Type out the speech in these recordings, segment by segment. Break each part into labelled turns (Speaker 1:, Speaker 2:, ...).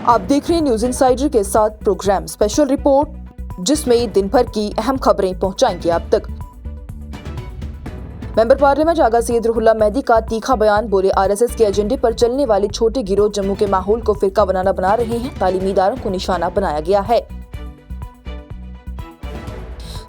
Speaker 1: आप देख रहे हैं न्यूज इनसाइडर के साथ प्रोग्राम स्पेशल रिपोर्ट, जिसमें दिन भर की अहम खबरें पहुंचाएंगे आप तक। मेंबर पार्लियामेंट आगा सैयद रुहुल्लाह मेहदी का तीखा बयान, बोले आरएसएस के एजेंडे पर चलने वाले छोटे गिरोह जम्मू के माहौल को फिरका बना रहे हैं, तालीमी इदारों को निशाना बनाया गया है।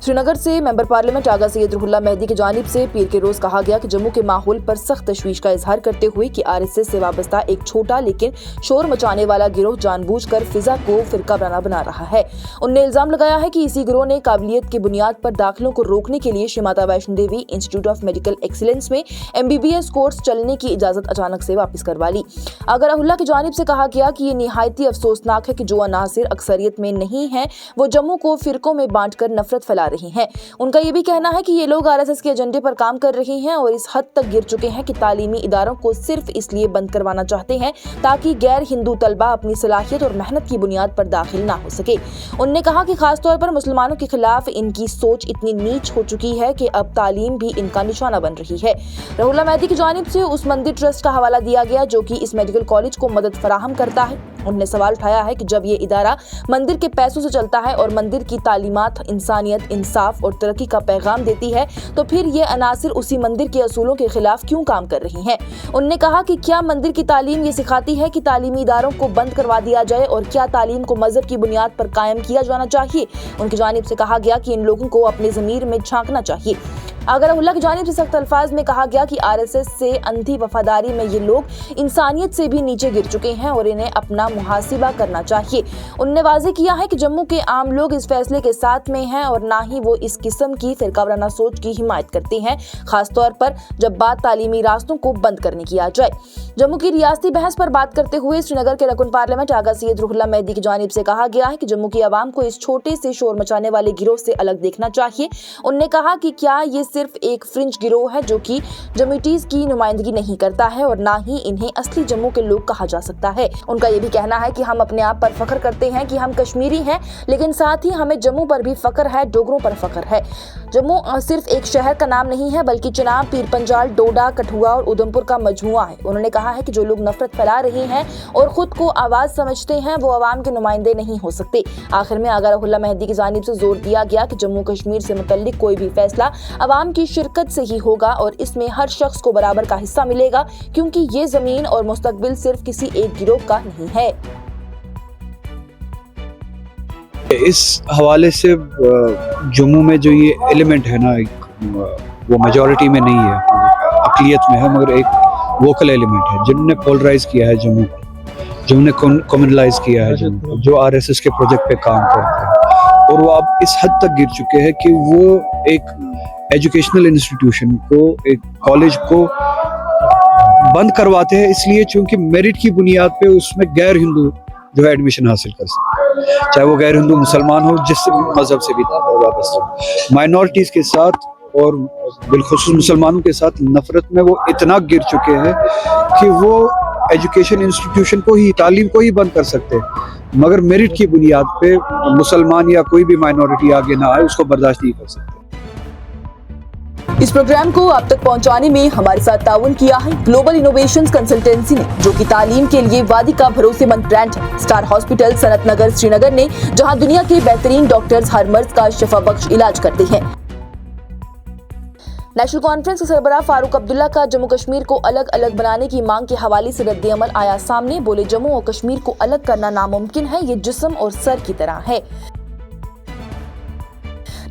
Speaker 1: श्रीनगर से मेंबर पार्लियामेंट आगा सैयद रुहुल्लाह मेहदी की जानिब से पीर के रोज कहा गया कि जम्मू के माहौल पर सख्त तशवीश का इजहार करते हुए कि आरएसएस से वाबस्ता एक छोटा लेकिन शोर मचाने वाला गिरोह जानबूझकर फिजा को फिरका बना रहा है। उन्होंने इल्जाम लगाया है कि इसी गिरोह ने काबिलियत की बुनियाद पर दाखिलों को रोकने के लिए Shri Mata Vaishno Devi institute of medical excellence में MBBS कोर्स चलने की इजाजत अचानक से वापस करवा ली। आगा रुहुल्लाह की जानिब से कहा गया कि ये निहायती अफसोसनाक है कि जो अनासिर अक्सरियत में नहीं है वो जम्मू को फिरकों में बांटकर नफरत फैला रही हैं। उनका ये भी कहना है कि ये लोग आरएसएस के एजेंडे पर काम कर रहे हैं और इस हद तक गिर चुके हैं कि तालीमी इदारों को सिर्फ इसलिए बंद करवाना चाहते हैं ताकि गैर हिंदू तलबा अपनी सलाहियत और मेहनत की बुनियाद पर दाखिल ना हो सके। उन्होंने कहा कि खासतौर पर मुसलमानों के खिलाफ इनकी सोच इतनी नीच हो चुकी है कि अब तालीम भी इनका निशाना बन रही है। रुहुल्लाह मेहदी की जानिब से उस मंदिर ट्रस्ट का हवाला दिया गया जो कि इस मेडिकल कॉलेज को मदद फराहम करता है। उन्होंने सवाल उठाया है कि जब ये इदारा मंदिर के पैसों से चलता है और मंदिर की तालीमात इंसानियत, इंसाफ और तरक्की का पैगाम देती है, तो फिर ये अनासिर उसी मंदिर के असूलों के खिलाफ क्यों काम कर रही हैं। उन्होंने कहा कि क्या मंदिर की तालीम ये सिखाती है कि तालीमी इदारों को बंद करवा दिया जाए और क्या तालीम को मजहब की बुनियाद पर कायम किया जाना चाहिए। उनकी जानिब से कहा गया कि इन लोगों को अपने ज़मीर में झांकना चाहिए। आगा रुहुल्लाह की जानिब से सख्त अल्फाज में कहा गया कि आरएसएस से अंधी वफादारी में ये लोग इंसानियत से भी नीचे गिर चुके हैं और इन्हें अपना मुहासिबा करना चाहिए। उन्होंने वाज़ेह किया है कि जम्मू के आम लोग इस फैसले के साथ में हैं और ना ही वो इस किस्म की फिरकावाराना सोच की हिमायत करते हैं, खासतौर पर जब बात तालीमी रास्तों को बंद करने की आ जाए। जम्मू की रियासती बहस पर बात करते हुए श्रीनगर के रकुन पार्लियामेंट आगा सैयद रुहुल्लाह मेहदी की जानिब से कहा गया है कि जम्मू की आवाम को इस छोटे से शोर मचाने वाले गिरोह से अलग देखना चाहिए। उन्होंने कहा कि क्या ये सिर्फ एक फ्रिंज गिरोह है जो कि जम्मूटीज की नुमाइंदगी नहीं करता है और ना ही इन्हें असली जम्मू के लोग कहा जा सकता है। उनका ये भी कहना है कि हम अपने आप पर फख्र करते हैं कि हम कश्मीरी हैं, लेकिन साथ ही हमें जम्मू पर भी फख्र है, डोगरों पर फख्र है। जम्मू सिर्फ एक शहर का नाम नहीं है बल्कि चिनाब, पीर पंजाल, डोडा, कठुआ और उधमपुर का मजमुआ है। उन्होंने कहा है कि जो लोग नफरत फैला रहे हैं और खुद को आवाज समझते हैं वो अवाम के नुमाइंदे नहीं हो सकते। आखिर में आगा रुहुल्लाह मेहदी की जानिब से जोर दिया गया कि जम्मू कश्मीर से मुतल्लिक कोई भी फैसला अवाम की शिरकत से ही होगा और इसमें हर शख्स को बराबर का हिस्सा मिलेगा, क्योंकि ये जमीन और मुस्तकबिल सिर्फ किसी एक गिरोह का नहीं है।
Speaker 2: इस हवाले से जम्मू में जो ये एलिमेंट है ना, वो मेजॉरिटी में नहीं है, अक़लियत में है, मगर एक वोकल एलिमेंट है जिन्होंने पोलराइज किया है जम्मू को, जिन्होंने कम्युनलाइज किया है जम्मू को, जो आरएसएस के प्रोजेक्ट पे काम करते हैं। और वो अब इस हद तक गिर चुके हैं कि वो एक एजुकेशनल इंस्टीट्यूशन को, एक कॉलेज को बंद करवाते हैं इसलिए क्योंकि मेरिट की बुनियाद पे उसमें गैर हिंदू जो है एडमिशन हासिल कर सकते हैं, चाहे वो गैर हिंदू मुसलमान हो, जिस मजहब से भी वाबस्ता। माइनॉरिटीज़ के साथ और बिलखुसूस मुसलमानों के साथ नफरत में वो इतना गिर चुके हैं कि वो एजुकेशन इंस्टीट्यूशन को ही, तालीम को ही बंद कर सकते हैं, मगर मेरिट की बुनियाद पे मुसलमान या कोई भी माइनॉरिटी आगे ना आए उसको बर्दाश्त नहीं कर सकते।
Speaker 1: इस प्रोग्राम को आप तक पहुंचाने में हमारे साथ ताउन किया है ग्लोबल इनोवेशंस कंसल्टेंसी ने, जो कि तालीम के लिए वादी का भरोसेमंद ब्रांड है। स्टार हॉस्पिटल सनत नगर श्रीनगर ने, जहां दुनिया के बेहतरीन डॉक्टर्स हर मर्ज का शिफा बख्श इलाज करते हैं। नेशनल कॉन्फ्रेंस के सरबराह फारूक अब्दुल्ला का जम्मू कश्मीर को अलग अलग बनाने की मांग के हवाले से रद्द-ए-अमल आया सामने। बोले जम्मू और कश्मीर को अलग करना नामुमकिन है, ये जिस्म और सर की तरह है।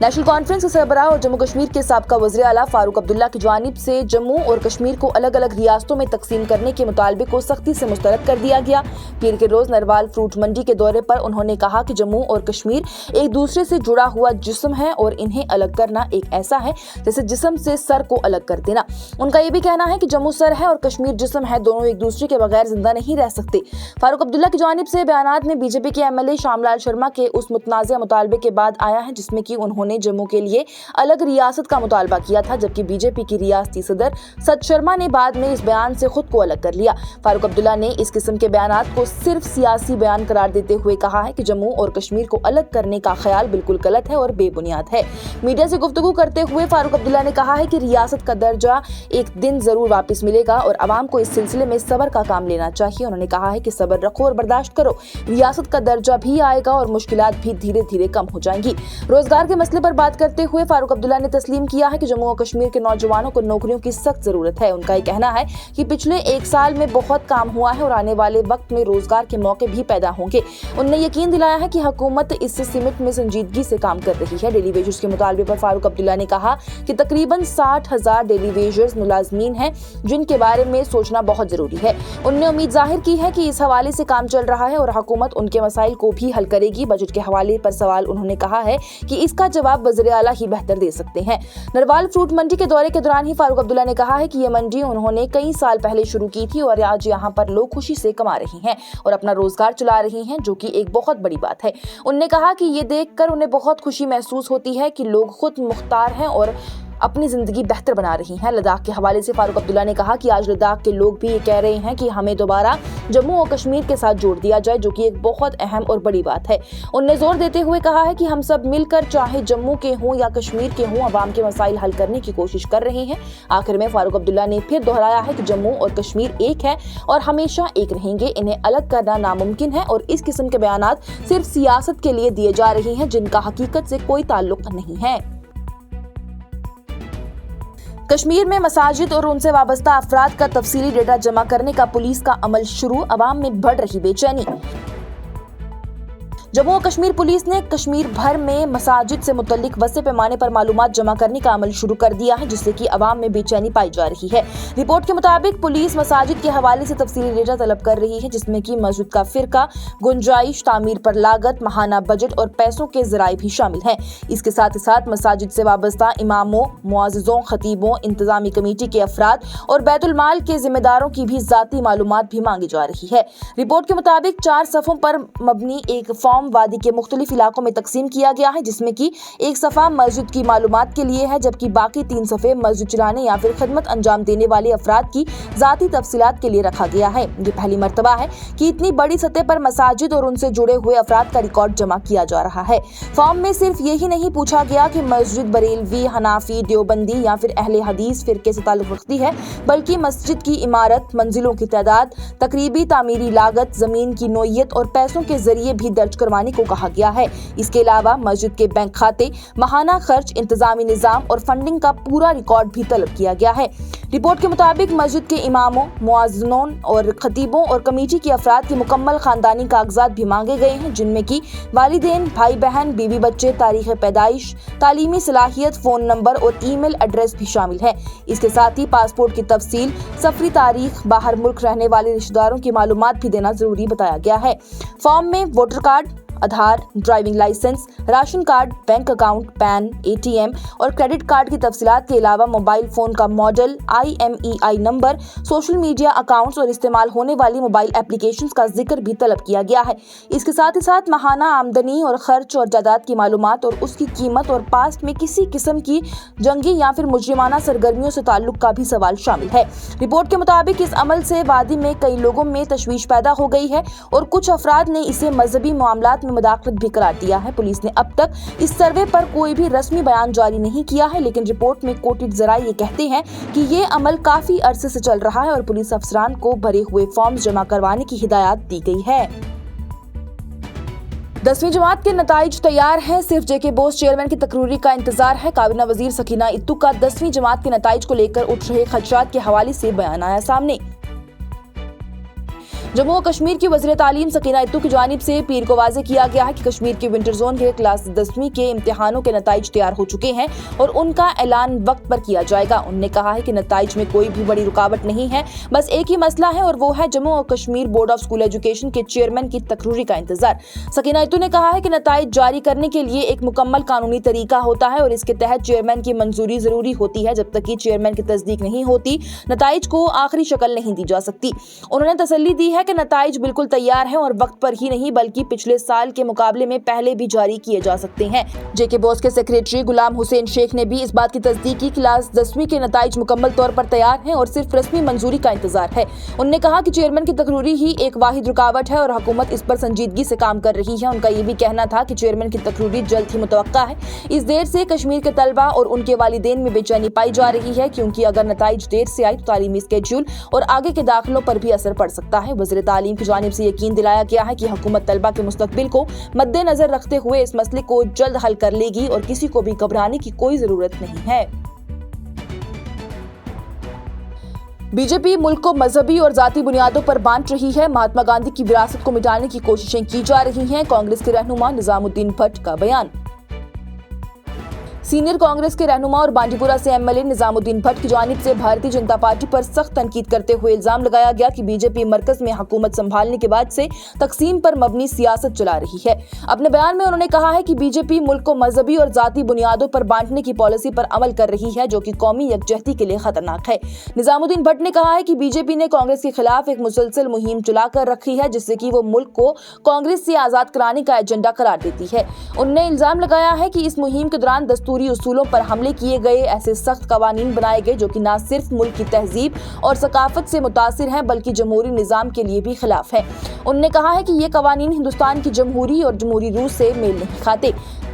Speaker 1: नेशनल कॉन्फ्रेंस के सरबराह और जम्मू कश्मीर के साबका वज़ीर आला फारूक अब्दुल्ला की जानिब से जम्मू और कश्मीर को अलग अलग रियासतों में तकसीम करने के मुतालबे को सख्ती से मुस्तरद कर दिया गया। पीर के रोज नरवाल फ्रूट मंडी के दौरे पर उन्होंने कहा कि जम्मू और कश्मीर एक दूसरे से जुड़ा हुआ जिस्म है और इन्हें अलग करना एक ऐसा है जैसे जिस्म से सर को अलग कर देना। उनका ये भी कहना है कि जम्मू सर है और कश्मीर जिस्म है, दोनों एक दूसरे के बगैर जिंदा नहीं रह सकते। फारूक अब्दुल्ला की जानिब से बयानात में बीजेपी के MLA शामलाल शर्मा के उस मुतनाज़ा मुतालबे के बाद आया है जिसमें कि उन्होंने ने जम्मू के लिए अलग रियासत का मुतालबा किया था, जबकि बीजेपी की रियासती सदर सद शर्मा ने बाद में इस बयान से खुद को अलग कर लिया। फारूक अब्दुल्ला ने इस किस्म के बयानात को सिर्फ सियासी बयान करार देते हुए कहा है कि जम्मू और कश्मीर को अलग करने का ख्याल बिल्कुल गलत है और बेबुनियाद है। मीडिया से गुफ्तगू करते हुए फारूक अब्दुल्ला ने कहा है कि रियासत का दर्जा एक दिन जरूर वापस मिलेगा और आवाम को इस सिलसिले में सब्र का काम लेना चाहिए। उन्होंने कहा है कि सब्र रखो और बर्दाश्त करो, रियासत का दर्जा भी आएगा और मुश्किलात भी धीरे धीरे कम हो जाएंगी। रोजगार के मसले पर बात करते हुए फारूक अब्दुल्ला ने तस्लीम किया है कि जम्मू और कश्मीर के नौजवानों को नौकरियों की सख्त जरूरत है। उनका ये कहना है कि पिछले एक साल में बहुत काम हुआ है और आने वाले वक्त में रोजगार के मौके भी पैदा होंगे। उन्होंने यकीन दिलाया है कि हुकूमत इस सिमत में संजीदगी से काम कर रही है। डेली वेजर्स के मुतालबे पर फारूक अब्दुल्ला ने कहा कि तकरीबन 60,000 डेली वेजर्स मुलाजमीन हैं जिनके बारे में सोचना बहुत जरूरी है। उन्होंने उम्मीद जाहिर की है कि इस हवाले से काम चल रहा है और हुकूमत उनके मसाइल को भी हल करेगी। बजट के हवाले पर सवाल उन्होंने कहा है कि इसका जवाब वज़ीर आला ही बेहतर दे सकते हैं। नरवाल फ्रूट मंडी के दौरे के दौरान ही फारूक अब्दुल्ला ने कहा है कि ये मंडी उन्होंने कई साल पहले शुरू की थी और आज यहाँ पर लोग खुशी से कमा रहे हैं और अपना रोजगार चला रहे हैं, जो कि एक बहुत बड़ी बात है। उन्होंने कहा कि ये देखकर उन्हें बहुत खुशी महसूस होती है कि लोग खुद मुख्तार हैं और अपनी जिंदगी बेहतर बना रही हैं। लद्दाख के हवाले से फारूक अब्दुल्ला ने कहा कि आज लद्दाख के लोग भी ये कह रहे हैं कि हमें दोबारा जम्मू और कश्मीर के साथ जोड़ दिया जाए, जो कि एक बहुत अहम और बड़ी बात है। उन्होंने जोर देते हुए कहा है कि हम सब मिलकर, चाहे जम्मू के हों या कश्मीर के हों, अवाम के मसाइल हल करने की कोशिश कर रहे हैं। आखिर में फारूक अब्दुल्ला ने फिर दोहराया है कि जम्मू और कश्मीर एक है और हमेशा एक रहेंगे, इन्हें अलग करना नामुमकिन है और इस किस्म के बयानात सिर्फ सियासत के लिए दिए जा रहे हैं जिनका हकीकत से कोई ताल्लुक नहीं है। कश्मीर में मसाजिद और उनसे वाबस्ता अफराद का तफसीली डेटा जमा करने का पुलिस का अमल शुरू, अवाम में बढ़ रही बेचैनी। जम्मू और कश्मीर पुलिस ने कश्मीर भर में मसाजिद से मुतल्लिक वसी पैमाने पर मालूमात जमा करने का अमल शुरू कर दिया है, जिससे कि अवाम में बेचैनी पाई जा रही है। रिपोर्ट के मुताबिक पुलिस मसाजिद के हवाले से तफसीली डेटा तलब कर रही है, जिसमें कि मस्जिद का फिरका, गुंजाइश, तामीर पर लागत, माहाना बजट और पैसों के जराए भी शामिल हैं। इसके साथ ही साथ मसाजिद से वाबस्ता इमामों, मुआज़िज़ों, खतीबों, इंतजामी कमेटी के अफराद और बैतुल माल के जिम्मेदारों की भी ज़ाती मालूमात भी मांगी जा रही है। रिपोर्ट के मुताबिक 4 सफ़ों पर मबनी एक फॉर्म वादी के मुख्तलिफ इलाकों में तकसीम किया गया है, जिसमें कि एक सफ़ा मस्जिद की मालूमात के लिए है, जबकि बाकी 3 सफ़े मस्जिद चलाने या फिर खिदमत अंजाम देने वाले अफराद की ज़ाती तफसीलात के लिए रखा गया है। ये पहली मर्तबा है कि इतनी बड़ी सतह पर मसाजिद और उनसे जुड़े हुए अफराद का रिकॉर्ड जमा किया जा रहा है। फॉर्म में सिर्फ यही नहीं पूछा गया कि मस्जिद बरेलवी, हनाफी, देवबंदी या फिर अहले हदीस फिरके से ताल्लुक रखती है, बल्कि मस्जिद की इमारत, मंजिलों की तादाद, तकरीबी तामीरी लागत, जमीन की नोयत और पैसों के जरिए भी दर्ज करवाने को कहा गया है। इसके अलावा मस्जिद के बैंक खाते, माहाना खर्च, इंतजामी निजाम और फंडिंग का पूरा रिकॉर्ड भी तलब किया गया है। रिपोर्ट के मुताबिक मस्जिद के इमामों, मुआज़्ज़िनों और खतीबों और कमेटी के अफराद के मुकम्मल खानदानी कागजात भी मांगे गए हैं, जिनमें कि वालिदैन, भाई बहन, बीवी बच्चे, तारीख पैदाइश, तालीमी सलाहियत, फ़ोन नंबर और ईमेल एड्रेस भी शामिल है। इसके साथ ही पासपोर्ट की तफसील, सफरी तारीख, बाहर मुल्क रहने वाले रिश्तेदारों की मालूमात भी देना जरूरी बताया गया है। फॉर्म में voter card, Aadhaar, driving licence, ration card, bank account, PAN, ATM और क्रेडिट कार्ड की तफसीलात के अलावा मोबाइल फोन का model, IMEI number, social media accounts और इस्तेमाल होने वाली मोबाइल एप्लीकेशंस का जिक्र भी तलब किया गया है। इसके साथ ही साथ माहाना आमदनी और खर्च और जायदाद की मालूमात और उसकी कीमत और पास्ट में किसी किस्म की जंगी या फिर मुजरिमाना सरगर्मियों से ताल्लुक का भी सवाल शामिल है। रिपोर्ट के मुताबिक इस अमल से वादी में कई लोगों में तशवीश पैदा हो गई है और कुछ अफराद ने इसे मजहबी मामलात मुदाखलत भी करार दिया है। पुलिस ने अब तक इस सर्वे पर कोई भी रस्मी बयान जारी नहीं किया है, लेकिन रिपोर्ट में कोटेड जराए ये कहते हैं कि ये अमल काफी अरसे से चल रहा है और पुलिस अफसरान को भरे हुए फॉर्म्स जमा करवाने की हिदायत दी गई है। 10वीं जमात के नताइज तैयार हैं, सिर्फ जेके बोस चेयरमैन की तकरीर का इंतजार है। काबीना वजीर सकीना इत्तू का 10वीं जमात के नताइज को लेकर उठ रहे खदशात के हवाले से बयान आया सामने। जम्मू और कश्मीर की वज़ीर तालीम सकीना इत्तू की जानिब से पीर को वाज़ेह किया गया है कि कश्मीर के विंटर जोन के क्लास 10वीं के इम्तिहानों के नताइज तैयार हो चुके हैं और उनका ऐलान वक्त पर किया जाएगा। उन्होंने कहा है कि नताइज में कोई भी बड़ी रुकावट नहीं है, बस एक ही मसला है और वो है जम्मू और Kashmir board of school education के चेयरमैन की तकरीर का इंतजार। सकीना इत्तू ने कहा है कि नताइज जारी करने के लिए एक मुकम्मल कानूनी तरीका होता है और इसके तहत चेयरमैन की मंजूरी जरूरी होती है। जब तक कि चेयरमैन की तस्दीक नहीं होती, नताइज को आखिरी शक्ल नहीं दी जा सकती। उन्होंने तसल्ली दी है है कि नताइज बिल्कुल तैयार हैं और वक्त पर ही नहीं बल्कि पिछले साल के मुकाबले में पहले भी जारी किए जा सकते हैं। जेके बॉस के सेक्रेटरी गुलाम हुसैन शेख ने भी इस बात की तस्दीक की कि क्लास 10वीं के नताइज मुकम्मल तौर पर तैयार हैं और सिर्फ रस्मी मंजूरी का इंतजार है। उन्होंने कहा कि चेयरमैन की तकरीरी ही एक वाहिद रुकावट है और हुकूमत इस पर संजीदगी से काम कर रही है। उनका ये भी कहना था कि चेयरमैन की तकरीरी जल्द ही मुतवक्का है। इस देर से कश्मीर के तलबा और उनके वालिदैन में बेचैनी पाई जा रही है, क्योंकि अगर नताइज देर से आई तो तालीमी स्केड्यूल और आगे के दाखिलों पर भी असर पड़ सकता है। वज़ीर तालीम की जानिब से यकीन दिलाया गया है कि हुकूमत तलबा के मुस्तकबिल को मद्देनजर रखते हुए इस मसले को जल्द हल कर लेगी और किसी को भी घबराने की कोई जरूरत नहीं है। बीजेपी मुल्क को मजहबी और जाती बुनियादों पर बांट रही है। महात्मा गांधी की विरासत को मिटाने की कोशिशें की जा रही हैं। कांग्रेस के रहनुमा निजामुद्दीन भट्ट का बयान। सीनियर कांग्रेस के रहनुमा और बांडीपुरा से एमएलए निजामुद्दीन भट्ट की जानिब से भारतीय जनता पार्टी पर सख्त तनकीद करते हुए इल्जाम लगाया गया कि बीजेपी मरकज में हुकूमत संभालने के बाद से तकसीम पर मबनी सियासत चला रही है। अपने बयान में उन्होंने कहा है कि बीजेपी मुल्क को मजहबी और जाती बुनियादों पर बांटने की पॉलिसी पर अमल कर रही है, जो कि कौमी यकजहती के लिए खतरनाक है। निजामुद्दीन भट्ट ने कहा है कि बीजेपी ने कांग्रेस के खिलाफ एक मुसलसल मुहिम चलाकर रखी है, जिससे कि वो मुल्क को कांग्रेस से आजाद कराने का एजेंडा करार देती है। उन्होंने इल्जाम लगाया है कि इस मुहिम के दौरान दस्तूरी उसूलों पर हमले किए गए, ऐसे सख्त कवानीन बनाए गए जो कि न सिर्फ मुल्क की तहजीब और सकाफत से मुतासिर हैं बल्कि जमहूरी निजाम के लिए भी खिलाफ है। उन्होंने कहा है कि ये कवानीन हिंदुस्तान की जमहूरी और जमहूरी रूह से मेल नहीं खाते।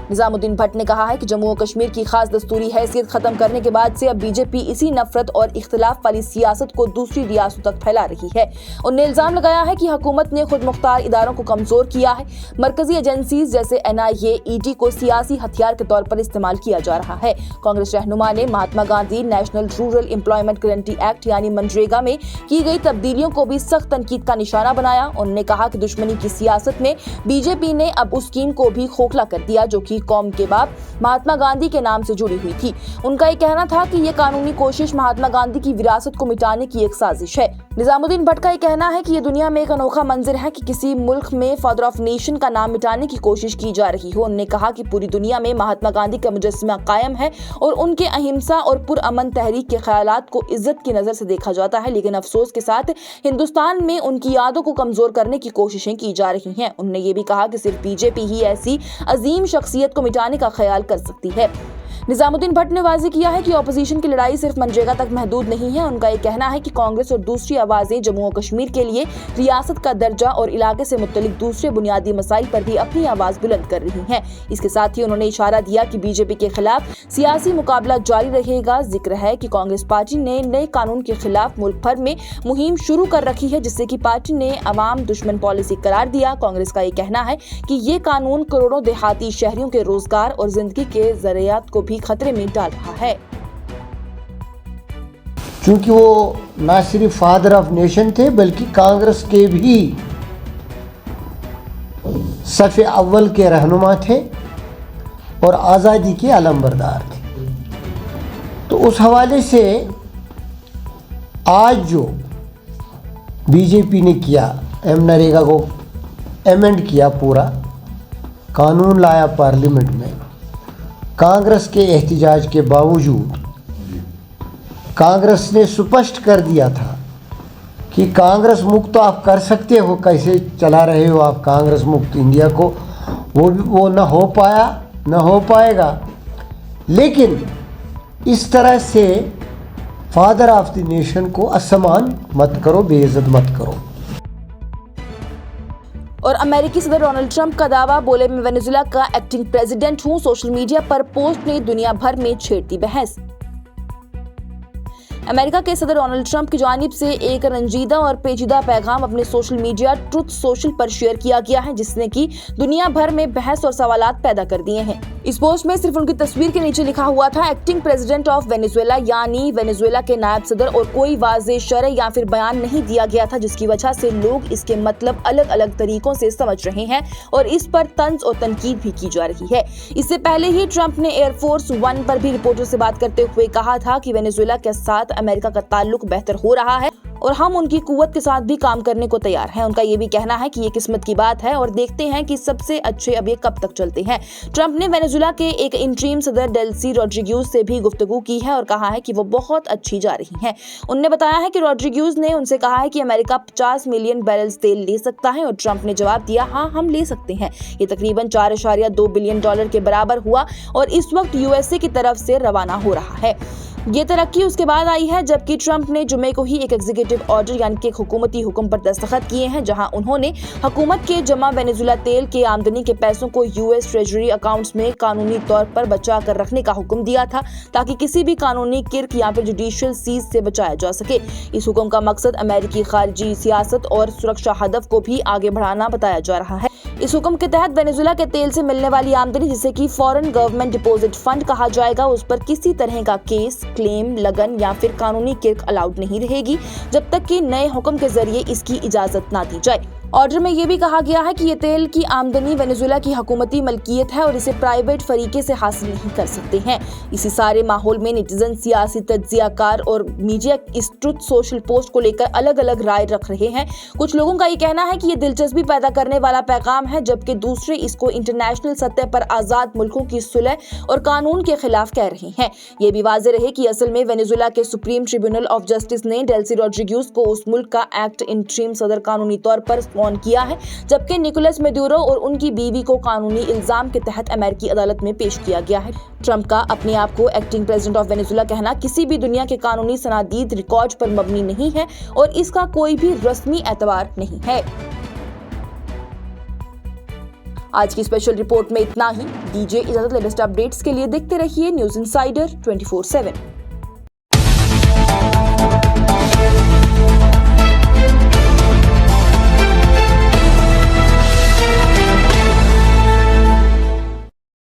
Speaker 1: निजामुद्दीन भट्ट ने कहा है कि जम्मू और कश्मीर की खास दस्तूरी हैसियत खत्म करने के बाद से अब बीजेपी इसी नफरत और इख्तिलाफ वाली सियासत को दूसरी रियासतों तक फैला रही है। उन्होंने इल्जाम लगाया है कि हुकूमत ने खुद मुख्तार इदारों को कमजोर किया है। मरकजी एजेंसीज जैसे NIA, ED को सियासी हथियार के तौर पर इस्तेमाल किया जा रहा है। कांग्रेस रहनुमा ने Mahatma Gandhi National Rural Employment Guarantee Act यानी मनरेगा में की गई तब्दीलियों को भी सख्त तनकीद का निशाना बनाया। उन्होंने कहा कि दुश्मनी की सियासत में बीजेपी ने अब उस स्कीम को भी खोखला कर दिया जो कि कौम के बाप महात्मा गांधी के नाम से जुड़ी हुई थी। उनका ये कहना था कि ये कानूनी कोशिश महात्मा गांधी की विरासत को मिटाने की एक साजिश है। निजामुद्दीन भट्ट का ये कहना है कि ये दुनिया में एक अनोखा मंजर है कि किसी मुल्क में फादर ऑफ नेशन का नाम मिटाने की कोशिश की जा रही हो। उन्होंने कहा कि पूरी दुनिया में महात्मा गांधी का मुजस्समा कायम है और उनके अहिंसा और पुरअमन तहरीक के ख्यालात को इज्जत की नजर से देखा जाता है, लेकिन अफसोस के साथ हिंदुस्तान में उनकी यादों को कमजोर करने की कोशिशें की जा रही हैं। उन्होंने ये भी कहा कि सिर्फ बीजेपी ही ऐसी अजीम शख्सियत को मिटाने का ख्याल कर सकती है। निजामुद्दीन भट्ट ने वाज़ेह किया है कि ऑपोजिशन की लड़ाई सिर्फ मनरेगा तक महदूद नहीं है। उनका ये कहना है कि कांग्रेस और दूसरी आवाजें जम्मू और कश्मीर के लिए रियासत का दर्जा और इलाके से मुत्तलिक दूसरे बुनियादी मसाइल पर भी अपनी आवाज बुलंद कर रही हैं। इसके साथ ही उन्होंने इशारा दिया कि बीजेपी के खिलाफ सियासी मुकाबला जारी रहेगा। जिक्र है कि कांग्रेस पार्टी ने नए कानून के खिलाफ मुल्क भर में मुहिम शुरू कर रखी है, जिससे कि पार्टी ने अवाम दुश्मन पॉलिसी करार दिया। कांग्रेस का ये कहना है कि ये कानून करोड़ों देहाती शहरियों के रोजगार और जिंदगी के जरियात को भी खतरे में डाल रहा है।
Speaker 3: क्योंकि वो ना सिर्फ फादर ऑफ नेशन थे बल्कि कांग्रेस के भी सफ़े अव्वल के रहनुमा थे और आज़ादी के अलमबरदार थे। तो उस हवाले से आज जो बीजेपी ने किया, मनरेगा को एमेंड किया, पूरा कानून लाया पार्लियामेंट में, कांग्रेस के एहतिजाज के बावजूद कांग्रेस ने स्पष्ट कर दिया था कि कांग्रेस मुक्त तो आप कर सकते हो, कैसे चला रहे हो आप कांग्रेस मुक्त इंडिया को, वो न हो पाया न हो पाएगा। लेकिन इस तरह से फादर ऑफ द नेशन को असमान मत करो, बेइज्जत मत करो।
Speaker 1: और अमेरिकी सदर डोनाल्ड ट्रंप का दावा, बोले मैं वेनेजुएला का एक्टिंग प्रेसिडेंट हूं। सोशल मीडिया पर पोस्ट ने दुनिया भर में छेड़ दी बहस। अमेरिका के सदर डोनाल्ड ट्रंप की जानिब से एक रंजीदा और पेचीदा पैगाम अपने सोशल मीडिया ट्रुथ सोशल पर शेयर किया गया है, जिसने कि दुनिया भर में बहस और सवालात पैदा कर दिए हैं। इस पोस्ट में सिर्फ उनकी तस्वीर के नीचे लिखा हुआ था एक्टिंग प्रेसिडेंट ऑफ वेनेजुएला, यानी वेनेजुएला के नायब सदर, और कोई वाज़ेह शरह या फिर बयान नहीं दिया गया था, जिसकी वजह से लोग इसके मतलब अलग अलग तरीकों से समझ रहे हैं और इस पर तंज और तनकीद भी की जा रही है। इससे पहले ही ट्रंप ने एयरफोर्स 1 पर भी रिपोर्टर से बात करते हुए कहा था कि वेनेजुएला के साथ अमेरिका का ताल्लुक बेहतर हो रहा है और हम उनकी कुव्वत के साथ भी काम करने को तैयार हैं। उनका ये भी कहना है कि ये किस्मत की बात है और देखते हैं कि सबसे अच्छे अब ये कब तक चलते हैं। ट्रंप ने वेनेजुएला के एक इंटरिम सदर डेल्सी रॉड्रिग्यूज से भी गुफ्तगू की है और कहा है कि वो बहुत अच्छी जा रही हैं। उन्होंने बताया है कि रॉड्रिग्यूज ने उनसे कहा है कि अमेरिका 50 मिलियन बैरल्स तेल ले सकता है और ट्रंप ने जवाब दिया, हाँ हम ले सकते हैं। ये तकरीबन $4.2 बिलियन के बराबर हुआ और इस वक्त यूएसए की तरफ से रवाना हो रहा है। ये तरक्की उसके बाद आई है जबकि ट्रंप ने जुमे को ही एक एग्जीक्यूटिव ऑर्डर यानी कि एक हुकूमती हुक्म पर दस्तखत किए हैं, जहां उन्होंने हुकूमत के जमा वेनेजुएला तेल के आमदनी के पैसों को यूएस ट्रेजरी अकाउंट्स में कानूनी तौर पर बचा कर रखने का हुक्म दिया था ताकि किसी भी कानूनी किर्क या फिर जुडिशियल सीज से बचाया जा सके। इस हुक्म का मकसद अमेरिकी खारजी सियासत और सुरक्षा हदफ को भी आगे बढ़ाना बताया जा रहा है। इस हुक्म के तहत वेनेजुएला के तेल से मिलने वाली आमदनी, जिसे कि फॉरेन गवर्नमेंट डिपॉजिट फंड कहा जाएगा, उस पर किसी तरह का केस, क्लेम, लगन या फिर कानूनी किर्क अलाउड नहीं रहेगी जब तक कि नए हुक्म के जरिए इसकी इजाजत ना दी जाए। ऑर्डर में ये भी कहा गया है कि ये तेल की आमदनी वेनेजुएला की हुकूमती मलकियत है और इसे प्राइवेट फरीके से हासिल नहीं कर सकते हैं। इसी सारे माहौल में नेटिजन, सियासी तज्जियाकार और मीडिया इस ट्रुथ सोशल पोस्ट को लेकर अलग अलग राय रख रहे हैं। कुछ लोगों का ये कहना है कि ये दिलचस्पी पैदा करने वाला पैगाम है, जबकि दूसरे इसको इंटरनेशनल सतह पर आजाद मुल्कों की सुलह और कानून के खिलाफ कह रहे हैं। ये भी वाज़ेह रहे कि असल में वेनेजुएला के सुप्रीम ट्रिब्यूनल ऑफ जस्टिस ने डेल्सी रॉड्रिग्यूज को उस मुल्क का एक्ट इंटरिम सदर कानूनी तौर पर किया है, जबकि निकोलस मेडुरो और उनकी बीवी को कानूनी इल्जाम के तहत अमेरिकी अदालत में पेश किया गया है। ट्रंप का अपने आप को एक्टिंग प्रेसिडेंट ऑफ वेनेजुएला कहना किसी भी दुनिया के कानूनी सनादीद रिकॉर्ड पर मबनी नहीं है और इसका कोई भी रस्मी एतबार नहीं है। आज की स्पेशल रिपोर्ट में इतना ही। दीजिए इजाजत। लेटेस्ट अपडेट्स के लिए देखते रहिए न्यूज़ इनसाइडर 24/7।